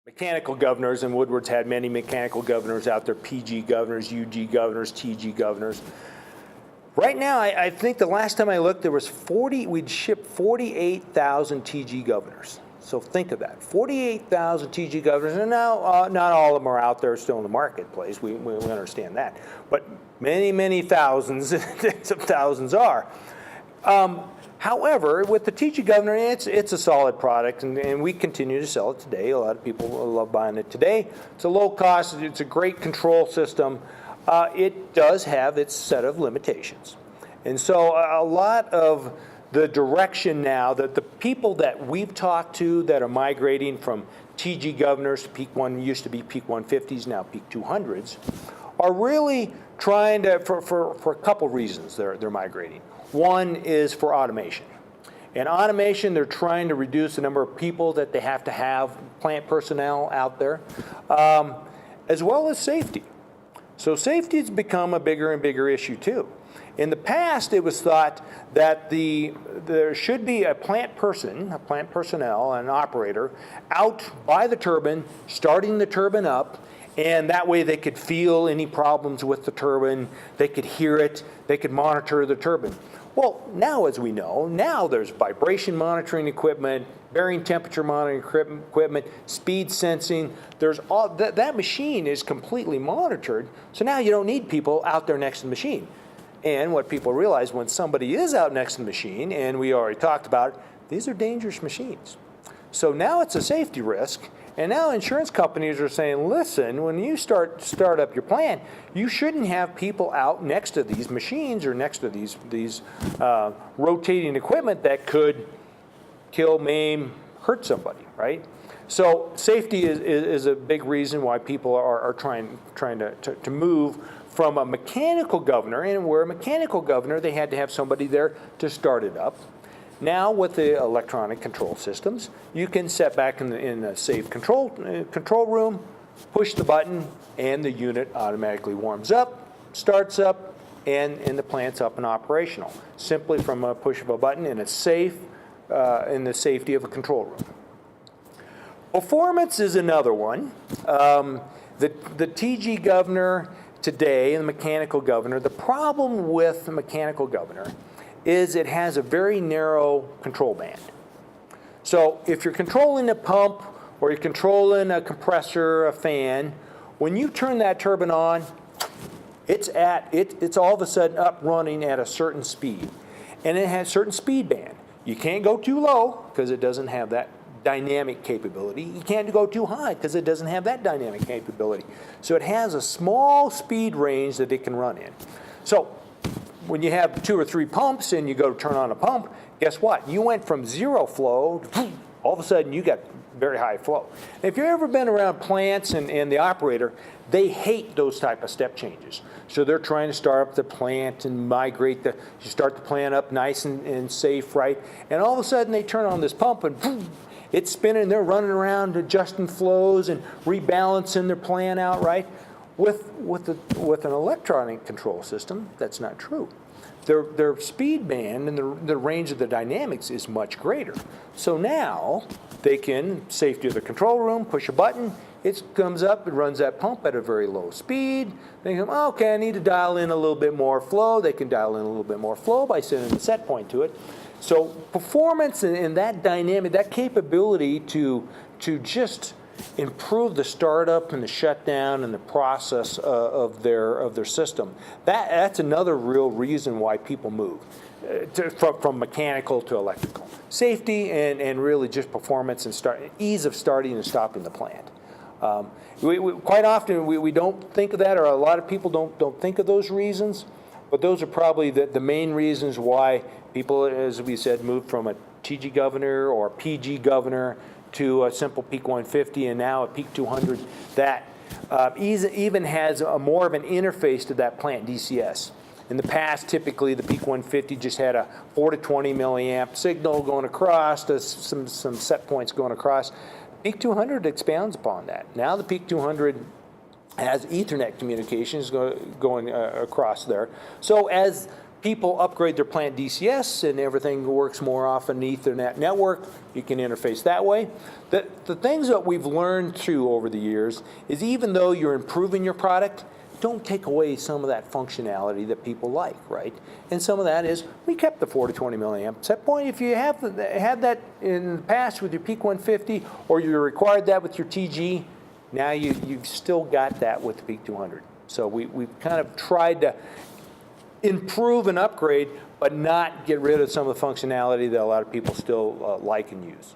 Mechanical governors, and Woodward's had many mechanical governors out there, PG governors, UG governors, TG governors. Right now, I think the last time I looked, there was we'd shipped 48,000 TG governors. So think of that, 48,000 TG governors, and now not all of them are out there still in the marketplace. We understand that, but many, many thousands, tens of thousands are. However, with the TG governor, it's a solid product, and we continue to sell it today. A lot of people love buying it today. It's a low cost, it's a great control system. It does have its set of limitations. And so a lot of the direction now that the people that we've talked to that are migrating from TG governors to Peak 1, used to be Peak 150s, now Peak 200s, are really trying to, for a couple reasons they're migrating. One is for automation. And automation, they're trying to reduce the number of people that they have to have, plant personnel out there, as well as safety. So safety has become a bigger and bigger issue too. In the past, it was thought that there should be a plant personnel, an operator, out by the turbine, starting the turbine up, and that way they could feel any problems with the turbine, they could hear it, they could monitor the turbine. Well, now as we know, now there's vibration monitoring equipment, bearing temperature monitoring equipment, speed sensing. There's all that machine is completely monitored, so now you don't need people out there next to the machine. And what people realize when somebody is out next to the machine, and we already talked about it, these are dangerous machines. So now it's a safety risk, and now insurance companies are saying, listen, when you start up your plant, you shouldn't have people out next to these machines or next to these rotating equipment that could kill, maim, hurt somebody, right? So safety is a big reason why people are trying to move from a mechanical governor, and where a mechanical governor, they had to have somebody there to start it up. Now with the electronic control systems, you can sit back in a safe control room, push the button, and the unit automatically warms up, starts up, and the plant's up and operational. Simply from a push of a button in a safe, in the safety of a control room. Performance is another one. The TG governor today, and the mechanical governor, the problem with the mechanical governor is it has a very narrow control band. So if you're controlling a pump or you're controlling a compressor, a fan, when you turn that turbine on, it's all of a sudden up running at a certain speed. And it has a certain speed band. You can't go too low because it doesn't have that dynamic capability. You can't go too high because it doesn't have that dynamic capability. So it has a small speed range that it can run in. So when you have 2 or 3 pumps and you go to turn on a pump, guess what? You went from 0 flow to all of a sudden you got very high flow. And if you've ever been around plants and the operator, they hate those type of step changes. So they're trying to start up the plant and you start the plant up nice and safe, right? And all of a sudden they turn on this pump and boom, it's spinning, they're running around adjusting flows and rebalancing their plant out, right? With an electronic control system, that's not true. Their speed band and the range of the dynamics is much greater. So now they can, safety of the control room, push a button, it comes up and runs that pump at a very low speed. They go, okay, I need to dial in a little bit more flow. They can dial in a little bit more flow by setting a set point to it. So performance and that dynamic, that capability to just improve the startup and the shutdown and the process of their system. That's another real reason why people move from mechanical to electrical. Safety and really just performance and ease of starting and stopping the plant. Quite often we don't think of that, or a lot of people don't think of those reasons, but those are probably the main reasons why people, as we said, move from a TG governor or PG governor to a simple Peak 150 and now a Peak 200 that even has more of an interface to that plant DCS. In the past, typically the Peak 150 just had a 4 to 20 milliamp signal going across, some set points going across. Peak 200 expounds upon that. Now the Peak 200 has Ethernet communications going across there. So as people upgrade their plant DCS and everything works more off an Ethernet network, you can interface that way. The things that we've learned too over the years is even though you're improving your product, don't take away some of that functionality that people like, right? And some of that is, we kept the 4 to 20 milliamp set point. If you had that in the past with your Peak 150, or you required that with your TG, now you've still got that with the Peak 200. So we've kind of tried to improve and upgrade, but not get rid of some of the functionality that a lot of people still like and use.